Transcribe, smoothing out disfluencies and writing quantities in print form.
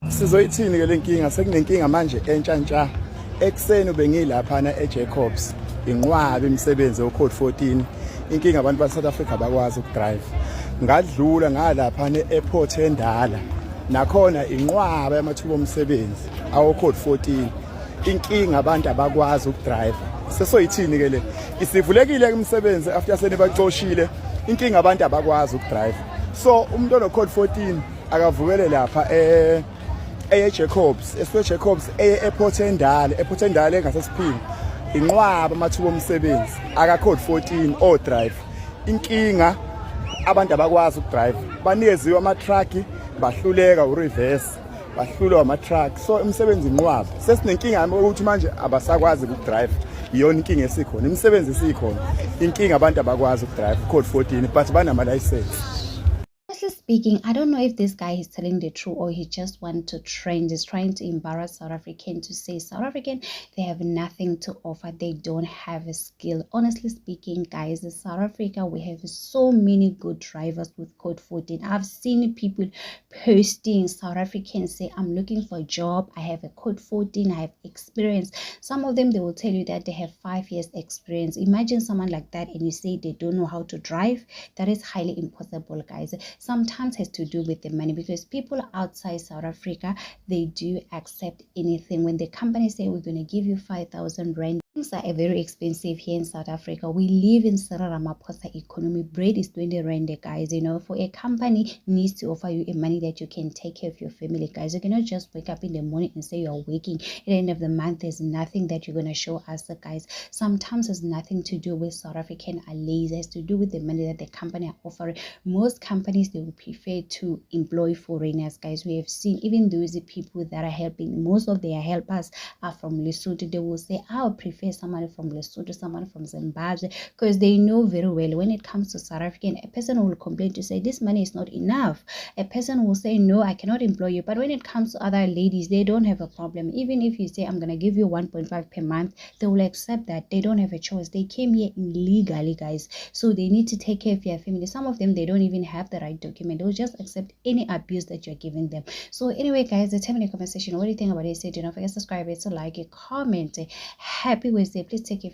Sizoyithini ke lenkinga? Sekunenkinga manje entsha ekuseni bengilaphana eJacobs inqwaba imisebenzi ocode 14. Inkinga abantu baseSouth Africa bakwazi ukudrive. Ngadlula ngalaphana eAirport eNdala. Nakhona inqwaba yamathuba omsebenzi awocode 14. Inkinga abantu abakwazi ukudrive. Sesoyithini ke le? Isivulekile ke imisebenzi after senibacoshile. Inkinga abantu abakwazi ukudrive. So umuntu onocode 14 akavukele lapha Jacobs, Jacobs Airport eNdala engasesiphini. Inqwaba amathuba omsebenzi aka code 14 o drive. Inkinga abantu abakwazi ukudrive. Banikeziwe ama truck bahluleka ureverse, bahlulwa ama truck. So imisebenzi inqwaba. Sesinenkinga ukuthi manje abasakwazi ukudrive. Iyona inkinga esikhona. Imisebenzi isikhona. Inkinga abantu abakwazi ukudrive code 14 but banama license. Speaking, I don't know if this guy is telling the truth or he just wants to trend. He's trying to embarrass South African to say South African, they have nothing to offer. They don't have a skill. Honestly speaking, guys, in South Africa, we have so many good drivers with code 14. I've seen people posting South Africans say, I'm looking for a job. I have a code 14. I have experience. Some of them, they will tell you that they have 5 years experience. Imagine someone like that and you say they don't know how to drive. That is highly impossible, guys. Sometimes has to do with the money, because people outside South Africa, they do accept anything. When the company say we're going to give you 5,000 rand, things are very expensive here in South Africa. We live in Cyril Ramaphosa economy. Bread is 20 rand, guys. You know, for a company needs to offer you a money that you can take care of your family, guys. You cannot just wake up in the morning and say you're working. At the end of the month, there's nothing that you're going to show us, guys. Sometimes it's nothing to do with South African are lazy. It has to do with the money that the company are offering. Most companies, they will prefer to employ foreigners, guys. We have seen even those people that are helping, most of their helpers are from Lesotho. They will say, I would prefer someone from Lesotho, someone from Zimbabwe, because they know very well when it comes to South African, a person will complain to say this money is not enough. A person will say, no, I cannot employ you. But when it comes to other ladies, they don't have a problem. Even if you say, I'm going to give you 1.5 per month, they will accept that. They don't have a choice. They came here illegally, guys. So they need to take care of their family. Some of them, they don't even have the right document. They'll just accept any abuse that you're giving them. So anyway, guys, let's have a conversation. What do you think about it? Say, do not forget to subscribe, to like it, comment. Happy Wednesday. Please take care.